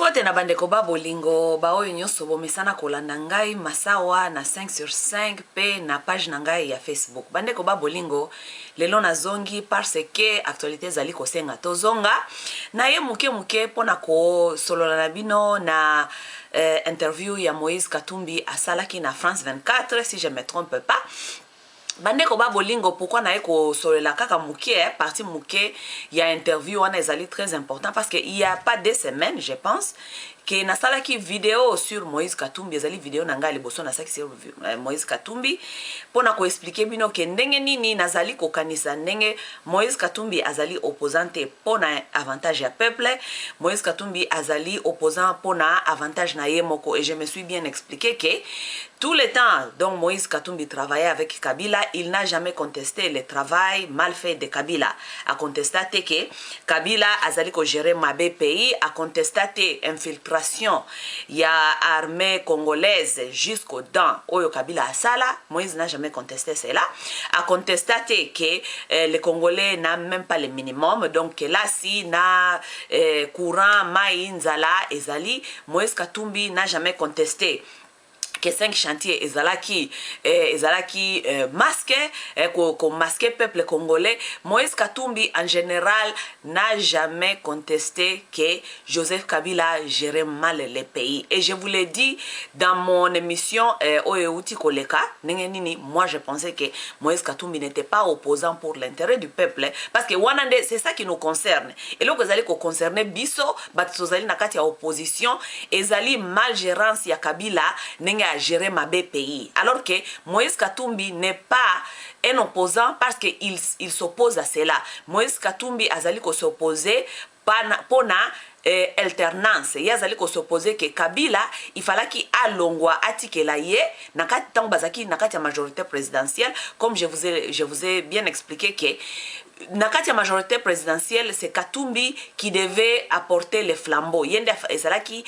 Mbote na bandeko ba bolingo ba oyo nyonso bomesana kolanda ngai masawa na 5 sur 5 pe na page na ngai ya Facebook. Bandeko ba bolingo lelo na zongi parce que actualité zali kosenga tozonga na ye muke pona ko solola na bino na interview ya Moïse Katumbi asalaki na France 24 si je me trompe pas. Bandeko ba bolingo pourquoi na eko solela kaka muke partie muke ya interview wana ezali très important parce que il y a pas 2 semaines je pense que na salaki vidéo sur Moïse Katumbi ezali vidéo na ngali boso na saki sur Moïse Katumbi pona ko expliquer bino ke ndenge nini nazali ko kanisa ndenge Moïse Katumbi azali opposante pona avantage ya peuple Moïse Katumbi azali opposant pona avantage na yemoko et je me suis bien expliqué que tout le temps dont Moïse Katumbi travaillait avec Kabila, il n'a jamais contesté le travail mal fait de Kabila. A contesté que Kabila azali ko gérer mabe pays, a contesté infiltration ya armée congolaise jusqu'aux dents. Oyo Kabila asala, Moïse n'a jamais contesté cela. A contesté que les Congolais n'ont même pas le minimum, donc là si na courant maïnzala ezali, Moïse Katumbi n'a jamais contesté que 5 chantiers ezalaki masqué ko masqué peuple congolais. Moïse Katumbi en général n'a jamais contesté que Joseph Kabila gérait mal les pays et je vous l'ai dit dans mon émission Oyeuti Koleka nini moi je pensais que Moïse Katumbi n'était pas opposant pour l'intérêt du peuple parce que wanande c'est ça qui nous concerne et là ezali ko concerner biso batozali na kati ya opposition ezali malgérance ya Kabila nenga à gérer ma pays. Alors que Moïse Katumbi n'est pas un opposant parce qu'il s'oppose à cela. Moïse Katumbi azali ko s'opposer pona alternance. Yazali ko s'opposer que Kabila il fallait qu'il alongwa atikela ye nakati tango bazaki nakati ya majorité présidentielle comme je vous ai bien expliqué que nakati ya majorité présidentielle c'est Katumbi qui devait apporter les flambeaux yende ezalaki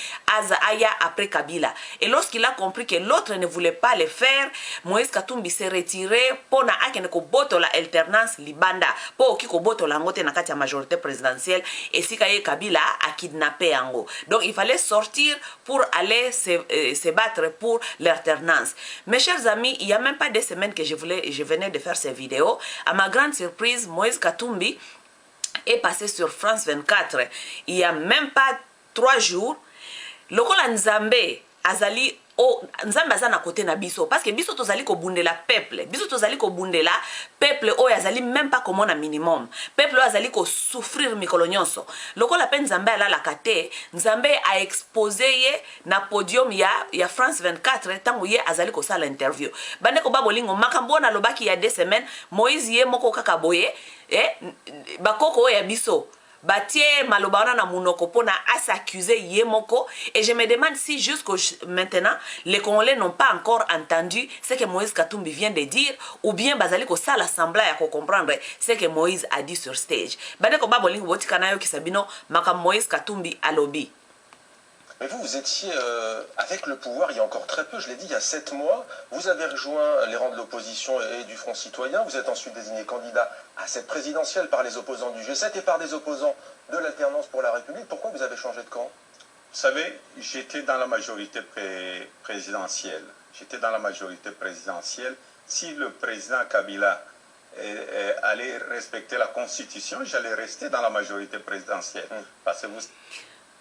aya après Kabila et lorsqu'il a compris que l'autre ne voulait pas le faire Moïse Katumbi s'est retiré pona akene ko boto la alternance libanda po ki ko boto la ngote nakati ya majorité présidentielle et sikaye Kabila a kidnappé yango donc il fallait sortir pour aller se battre pour l'alternance. Mes chers amis, il y a même pas 2 semaines que je venais de faire ces vidéos. À ma grande surprise, Moïse Katumbi est passé sur France 24. Il y a même pas 3 jours. Lokola Nzambe azali Nzambe aza na côté na biso parce que biso tozali ko bundela peuple biso tozali ko bundela peuple oyo azali même pas comme un minimum peuple oyo azali ko souffrir mikolo nyonso lokola pe Nzambe ala la kate Nzambe a exposé ye na podium ya France 24 tango ye azali ko sala interview bande ko babolingo makambo na lobaki ya 2 semaines Moïse ye moko kaka boye bakoko ya biso batie malobana na munoko pona s'accuser yemoko et je me demande si jusqu'au maintenant les Congolais n'ont pas encore entendu ce que Moïse Katumbi vient de dire ou bien bazali ko sala semblant ya ko comprendre ce que Moïse a dit sur stage bande ko babolingo botikana yo kisabino maka Moïse Katumbi alobi. Mais vous étiez avec le pouvoir il y a encore très peu, je l'ai dit, il y a 7 mois. Vous avez rejoint les rangs de l'opposition et du Front citoyen. Vous êtes ensuite désigné candidat à cette présidentielle par les opposants du G7 et par des opposants de l'Alternance pour la République. Pourquoi vous avez changé de camp? Vous savez, j'étais dans la majorité présidentielle. J'étais dans la majorité présidentielle. Si le président Kabila allait respecter la Constitution, j'allais rester dans la majorité présidentielle. Parce que vous...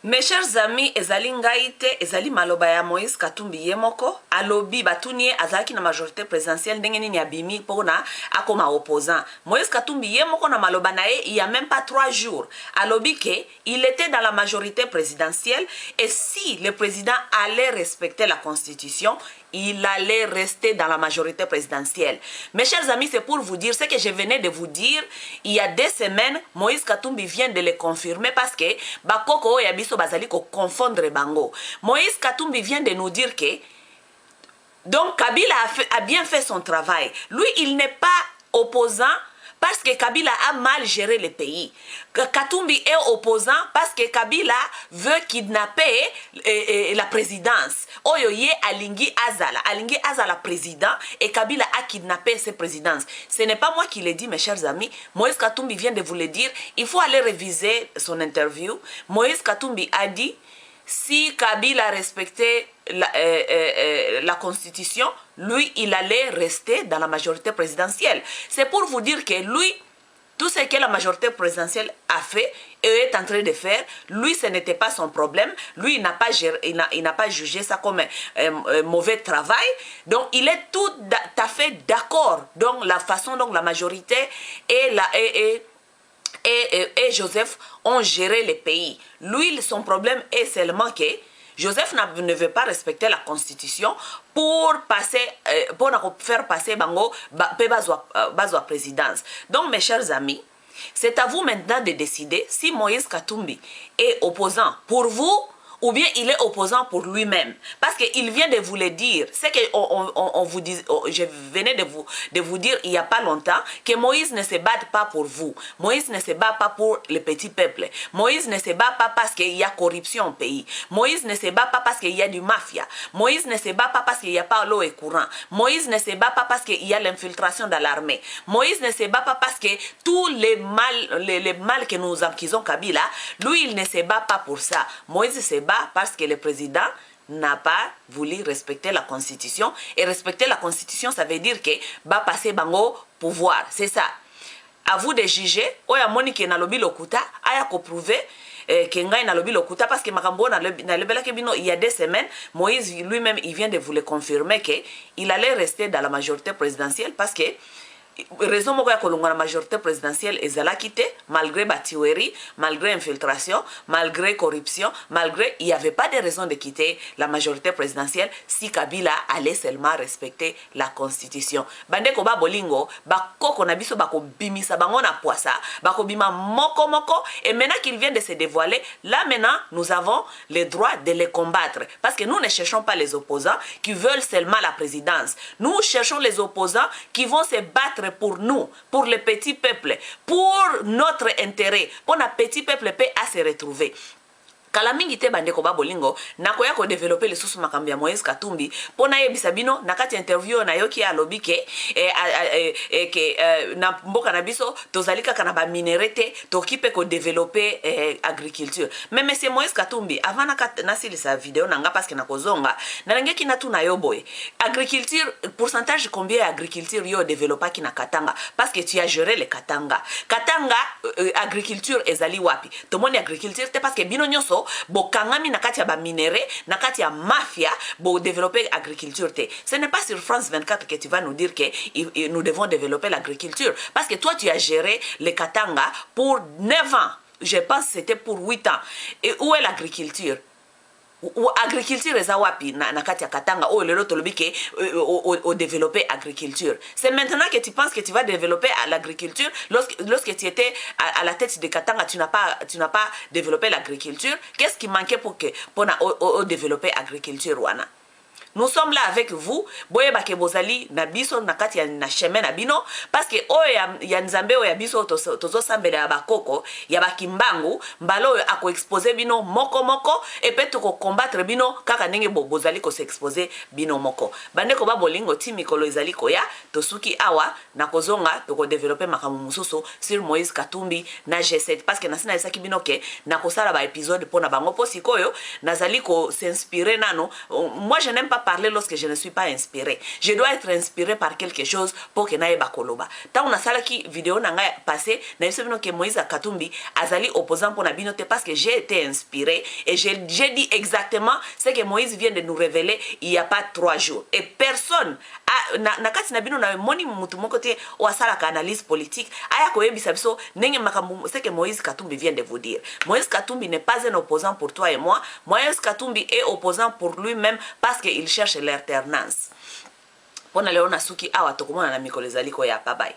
Mes chers amis, ezali ngaite, ezali maloba ya Moïse Katumbi yemoko, alobi batunie azaki na majorité présidentielle ndenge nini abimi pona akoma opposant. Moïse Katumbi yemoko na maloba nae il y a même pas 3 jours. Alobi que il était dans la majorité présidentielle et si le président allait respecter la Constitution, il allait rester dans la majorité présidentielle. Mes chers amis, c'est pour vous dire ce que je venais de vous dire il y a 2 semaines. Moïse Katumbi vient de le confirmer parce que bakoko ya biso bazali ko confondre bango. Moïse Katumbi vient de nous dire que donc Kabila a bien fait son travail. Lui, il n'est pas opposant parce que Kabila a mal géré le pays. Katumbi est opposant parce que Kabila veut kidnapper la présidence. Oyo ye alingi azala président et Kabila a kidnappé ses présidences. Ce n'est pas moi qui l'ai dit, mes chers amis. Moïse Katumbi vient de vous le dire. Il faut aller réviser son interview. Moïse Katumbi a dit si Kabila respectait la constitution, lui, il allait rester dans la majorité présidentielle. C'est pour vous dire que lui, tout ce que la majorité présidentielle a fait et est en train de faire, lui, ce n'était pas son problème. Lui, il n'a pas jugé ça comme un mauvais travail. Donc, il est tout à fait d'accord. Donc, la façon dont la majorité et Joseph ont géré le pays. Lui, son problème est seulement que Joseph ne veut pas respecter la constitution pour faire passer Bango Bazwa présidence. Donc, mes chers amis, c'est à vous maintenant de décider si Moïse Katumbi est opposant pour vous ou bien il est opposant pour lui-même. Parce qu'il vient de vous le dire. C'est que je venais de vous dire il n'y a pas longtemps que Moïse ne se bat pas pour vous. Moïse ne se bat pas pour le petit peuple. Moïse ne se bat pas parce qu'il y a corruption au pays. Moïse ne se bat pas parce qu'il y a du mafia. Moïse ne se bat pas parce qu'il n'y a pas l'eau et courant. Moïse ne se bat pas parce qu'il y a l'infiltration dans l'armée. Moïse ne se bat pas parce que tous les mal que nous accusons Kabila, lui il ne se bat pas pour ça. Moïse se bat parce que le président n'a pas voulu respecter la constitution. Et respecter la constitution, ça veut dire que va passer bango pouvoir. C'est ça. À vous de juger. Oya Monique na lobi lokuta, aya ko prouver que ngai na lobi lokuta parce que makambo na lebela kebino il y a 2 semaines, Moïse lui-même il vient de vous le confirmer que il allait rester dans la majorité présidentielle parce que raison moko ya kolongwa la majorité présidentielle ezala quitté malgré batiweri, malgré infiltration, malgré corruption, malgré il n'y avait pas de raison de quitter la majorité présidentielle si Kabila allait seulement respecter la constitution. Bande ko ba bolingo ba koko na biso ba ko bimisa bango na poisa, ba ko bima moko et maintenant qu'il vient de se dévoiler, là maintenant nous avons le droit de les combattre parce que nous ne cherchons pas les opposants qui veulent seulement la présidence. Nous cherchons les opposants qui vont se battre pour nous, pour le petit peuple, pour notre intérêt, pour notre petit peuple à se retrouver. Kala mingi te bande ko ba bolingo nakoya ko développer les sous makambi ya Moïse Katumbi pona yebisa bino nakati interview na yoki alobi ke na mboka na biso tozalika kana ba minerete tokipe ko développer agriculture. Mais monsieur Moïse Katumbi avant na silisa vidéo nanga parce que nakozonga nalange kina tu na yo boy agriculture pourcentage combien agriculture yo développer ki na Katanga parce que tu as géré le Katanga agriculture ezali wapi to moni agriculture te parce que bino nyonso bo kangami nakati ya ba minéré nakati ya mafia bo développer agriculture te. Ce n'est pas sur France 24 que tu vas nous dire que nous devons développer l'agriculture parce que toi tu as géré le Katanga pour 9 ans. Je pense que c'était pour 8 ans. Et où est l'agriculture? Agriculture eza wapi na kati ya Katanga o lelo tolobi ke o développer agriculture. C'est maintenant que tu penses que tu vas développer l'agriculture lorsque tu étais à la tête de Katanga tu n'as pas développé l'agriculture. Qu'est-ce qui manquait pour développer agriculture wana? Nous sommes là avec vous. Boye bake bozali na biso na kati ya na chemin na bino parce que ya nzambe ya biso tozo sambela ya bakoko ya bakimbangu mbalo ako exposer bino moko et peut ko combattre bino kaka ndenge bozali ko s'exposer bino moko. Bande ko ba bolingo ti mikolo ezali ko ya tosuki awa na kozonga to ko développer makamu mususu sur Moïse Katumbi na G7 parce que nasina esaki bino ke na kosala ba épisode pona bango posikoyo nazali ko s'inspirer nano. Moi je n'aime pas parler lorsque je ne suis pas inspiré. Je dois être inspiré par quelque chose pour que naye bakoloba. Tant on a salaki vidéo nanga passé, na yebino que Moïse Katumbi azali opposant pour na binote parce que j'ai été inspiré et j'ai dit exactement ce que Moïse vient de nous révéler il y a pas 3 jours. Et personne na kati na bino na moni mutu moko te o asala ka analyse politique aya ko yebisa biso nenge makambu ce que Moïse Katumbi vient de vous dire. Moïse Katumbi n'est pas un opposant pour toi et moi. Moïse Katumbi est opposant pour lui-même parce qu'il cherche l'alternance. Pona leo na suki awa tokomona na mikolo ezali ko ya bye bye.